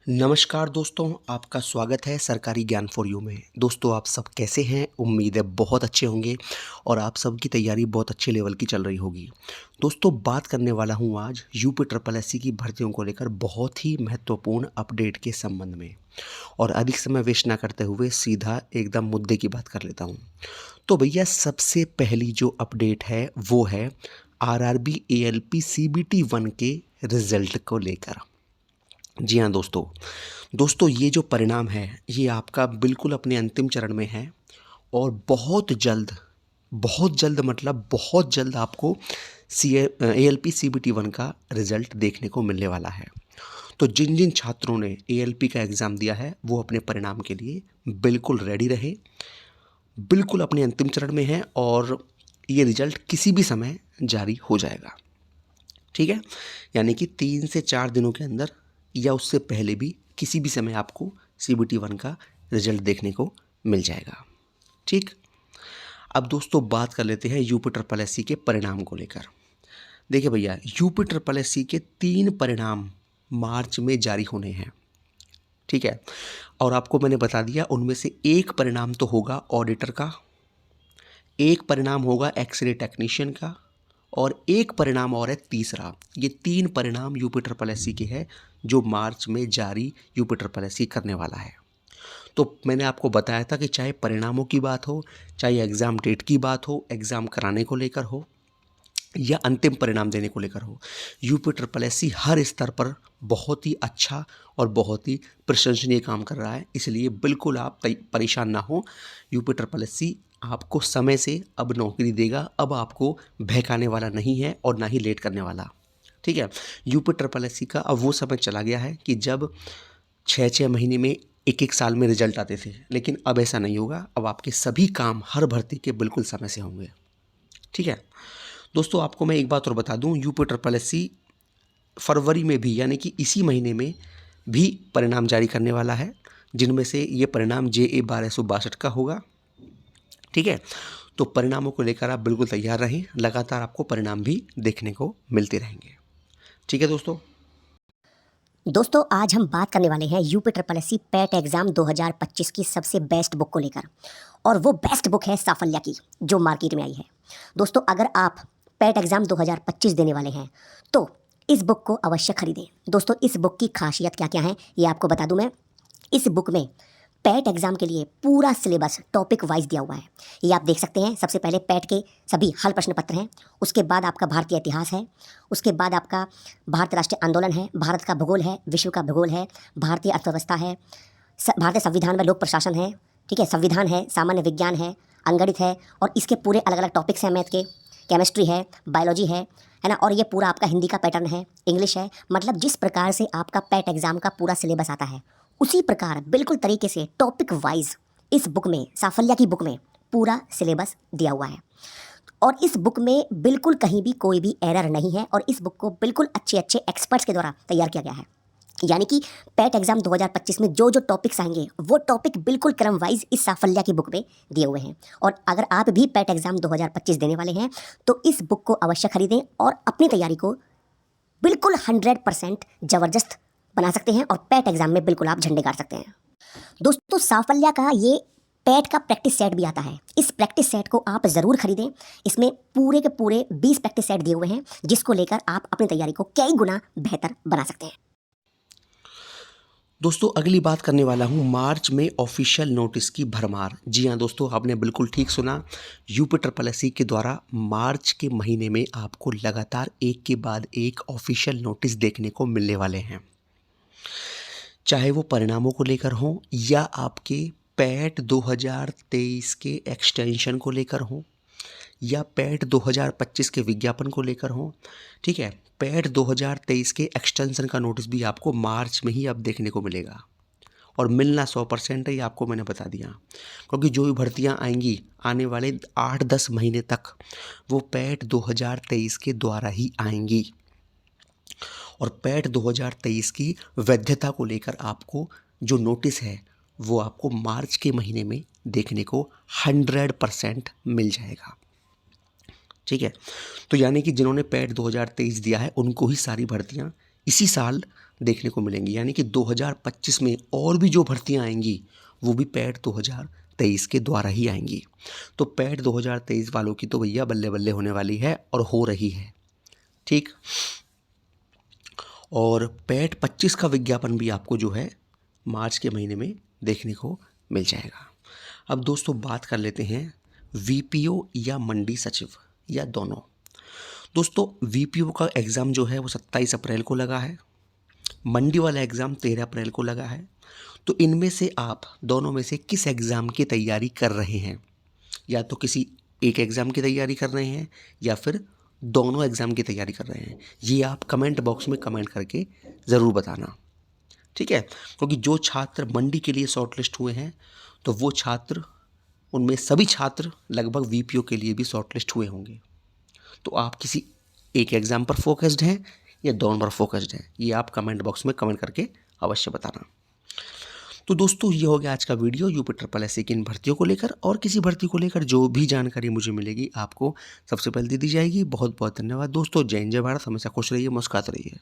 नमस्कार दोस्तों, आपका स्वागत है सरकारी ज्ञान फॉर यू में। दोस्तों आप सब कैसे हैं? उम्मीद है बहुत अच्छे होंगे और आप सबकी तैयारी बहुत अच्छे लेवल की चल रही होगी। दोस्तों बात करने वाला हूं आज यूपी ट्रिपल एससी की भर्तियों को लेकर बहुत ही महत्वपूर्ण अपडेट के संबंध में, और अधिक समय वेस्ट ना करते हुए सीधा एकदम मुद्दे की बात कर लेता हूं। तो भैया सबसे पहली जो अपडेट है वो है आरआरबी एएलपी सीबीटी 1 के रिजल्ट को लेकर। जी हाँ दोस्तों ये जो परिणाम है ये आपका बिल्कुल अपने अंतिम चरण में है और बहुत जल्द मतलब बहुत जल्द आपको एएलपी सीबीटी 1 का रिज़ल्ट देखने को मिलने वाला है। तो जिन जिन छात्रों ने एएलपी का एग्ज़ाम दिया है वो अपने परिणाम के लिए बिल्कुल रेडी रहे, बिल्कुल अपने अंतिम चरण में है और ये रिज़ल्ट किसी भी समय जारी हो जाएगा। ठीक है, यानी कि 3 से 4 दिनों के अंदर या उससे पहले भी किसी भी समय आपको सीबीटी 1 का रिजल्ट देखने को मिल जाएगा। ठीक, अब दोस्तों बात कर लेते हैं यूपी ट्रिपल एससी के परिणाम को लेकर। देखिए भैया, यूपी ट्रिपल एससी के 3 परिणाम मार्च में जारी होने हैं। ठीक है, और आपको मैंने बता दिया उनमें से एक परिणाम तो होगा ऑडिटर का, एक परिणाम होगा एक्सरे टेक्नीशियन का और एक परिणाम और है तीसरा। ये 3 परिणाम यूपी ट्रिपल एससी के हैं जो मार्च में जारी यूपी ट्रिपल एससी करने वाला है। तो मैंने आपको बताया था कि चाहे परिणामों की बात हो, चाहे एग्ज़ाम डेट की बात हो, एग्ज़ाम कराने को लेकर हो या अंतिम परिणाम देने को लेकर हो, यूपी ट्रिपल एससी हर स्तर पर बहुत ही अच्छा और बहुत ही प्रशंसनीय काम कर रहा है। इसलिए बिल्कुल आप परेशान ना हो। यूपी ट्रिपल एससी आपको समय से अब नौकरी देगा, अब आपको बहकाने वाला नहीं है और ना ही लेट करने वाला। ठीक है, यूपी ट्रिपल एससी का अब वो समय चला गया है कि जब 6-6 महीने में, एक साल में रिजल्ट आते थे, लेकिन अब ऐसा नहीं होगा। अब आपके सभी काम हर भर्ती के बिल्कुल समय से होंगे। ठीक है दोस्तों, आपको मैं एक बात और बता दूं, यूपी ट्रिपल एससी फरवरी में भी यानी कि इसी महीने में भी परिणाम जारी करने वाला है, जिनमें से ये परिणाम JA 1262 का होगा। ठीक है, तो परिणामों को लेकर आप बिल्कुल तैयार रहें, लगातार आपको परिणाम भी देखने को मिलते रहेंगे। ठीक है दोस्तों आज हम बात करने वाले हैं UP triple SC PAT exam 2025 की सबसे बेस्ट बुक को लेकर, और वो बेस्ट बुक है साफल्या की जो मार्केट में आई है। दोस्तों अगर आप पैट एग्जाम 2025 देने वाले हैं तो इस बुक को अवश्य खरीदें। दोस्तों इस बुक की खासियत क्या क्या है ये आपको बता दूं मैं। इस बुक में पैट एग्जाम के लिए पूरा सिलेबस टॉपिक वाइज दिया हुआ है। ये आप देख सकते हैं। सबसे पहले पैट के सभी हल प्रश्न पत्र हैं, उसके बाद आपका भारतीय इतिहास है, उसके बाद आपका भारत राष्ट्रीय आंदोलन है, भारत का भूगोल है, विश्व का भूगोल है, भारतीय अर्थव्यवस्था है, भारतीय संविधान में लोक प्रशासन है, ठीक है, संविधान है, सामान्य विज्ञान है, अंगणित है, और इसके पूरे अलग अलग टॉपिक्स हैं मैथ के, केमिस्ट्री है, बायोलॉजी है ना, और ये पूरा आपका हिंदी का पैटर्न है, इंग्लिश है। मतलब जिस प्रकार से आपका पैट एग्जाम का पूरा सिलेबस आता है उसी प्रकार बिल्कुल तरीके से टॉपिक वाइज इस बुक में, साफल्या की बुक में पूरा सिलेबस दिया हुआ है। और इस बुक में बिल्कुल कहीं भी कोई भी एरर नहीं है, और इस बुक को बिल्कुल अच्छे अच्छे एक्सपर्ट्स के द्वारा तैयार किया गया है। यानी कि पैट एग्जाम 2025 में जो जो टॉपिक्स आएंगे वो टॉपिक बिल्कुल क्रम वाइज इस साफल्या की बुक में दिए हुए हैं। और अगर आप भी पैट एग्जाम 2025 देने वाले हैं तो इस बुक को अवश्य खरीदें और अपनी तैयारी को बिल्कुल 100% ज़बरदस्त बना सकते हैं और पैट एग्जाम में बिल्कुल आप झंडे गाड़ सकते हैं। दोस्तों साफल्या का ये पैट का प्रैक्टिस सेट भी आता है। इस प्रैक्टिस सेट को आप ज़रूर खरीदें। इसमें पूरे के पूरे 20 प्रैक्टिस सेट दिए हुए हैं जिसको लेकर आप अपनी तैयारी को कई गुना बेहतर बना सकते हैं। दोस्तों अगली बात करने वाला हूँ मार्च में ऑफिशियल नोटिस की भरमार। जी हाँ दोस्तों, आपने बिल्कुल ठीक सुना। यूपी ट्रिपल एससी के द्वारा मार्च के महीने में आपको लगातार एक के बाद एक ऑफिशियल नोटिस देखने को मिलने वाले हैं, चाहे वो परिणामों को लेकर हों या आपके पैट 2023 के एक्सटेंशन को लेकर हों या पैट 2025 के विज्ञापन को लेकर हों। ठीक है, पैट 2023 के एक्सटेंशन का नोटिस भी आपको मार्च में ही अब देखने को मिलेगा और मिलना 100% है, ये आपको मैंने बता दिया। क्योंकि जो भी भर्तियां आएंगी आने वाले 8-10 महीने तक वो पैट 2023 के द्वारा ही आएंगी, और पैट 2023 की वैधता को लेकर आपको जो नोटिस है वो आपको मार्च के महीने में देखने को 100% मिल जाएगा। ठीक है, तो यानी कि जिन्होंने पैट 2023 दिया है उनको ही सारी भर्तियां इसी साल देखने को मिलेंगी, यानी कि 2025 में और भी जो भर्तियां आएंगी वो भी पैट 2023 के द्वारा ही आएंगी। तो पैट 2023 वालों की तो भैया बल्ले बल्ले होने वाली है और हो रही है, ठीक। और पैट 25 का विज्ञापन भी आपको जो है मार्च के महीने में देखने को मिल जाएगा। अब दोस्तों बात कर लेते हैं वीपीओ या मंडी सचिव या दोनों। दोस्तों वीपीओ का एग्ज़ाम जो है वो 27 अप्रैल को लगा है, मंडी वाला एग्ज़ाम 13 अप्रैल को लगा है। तो इनमें से आप दोनों में से किस एग्ज़ाम की तैयारी कर रहे हैं? या तो किसी एक एग्ज़ाम की तैयारी कर रहे हैं या फिर दोनों एग्ज़ाम की तैयारी कर रहे हैं, ये आप कमेंट बॉक्स में कमेंट करके ज़रूर बताना, ठीक है। क्योंकि जो छात्र मंडी के लिए शॉर्टलिस्ट हुए हैं तो वो छात्र, उनमें सभी छात्र लगभग वीपीओ के लिए भी शॉर्टलिस्ट हुए होंगे। तो आप किसी एक एग्ज़ाम पर फोकस्ड हैं या दोनों पर फोकस्ड हैं, ये आप कमेंट बॉक्स में कमेंट करके अवश्य बताना। तो दोस्तों ये हो गया आज का वीडियो यूपी ट्रिपल एससी की इन भर्तियों को लेकर, और किसी भर्ती को लेकर जो भी जानकारी मुझे मिलेगी आपको सबसे पहले दे दी जाएगी। बहुत बहुत धन्यवाद दोस्तों। जय हिंद, जय भारत। हमेशा खुश रहिए, मुस्कुराते रहिए।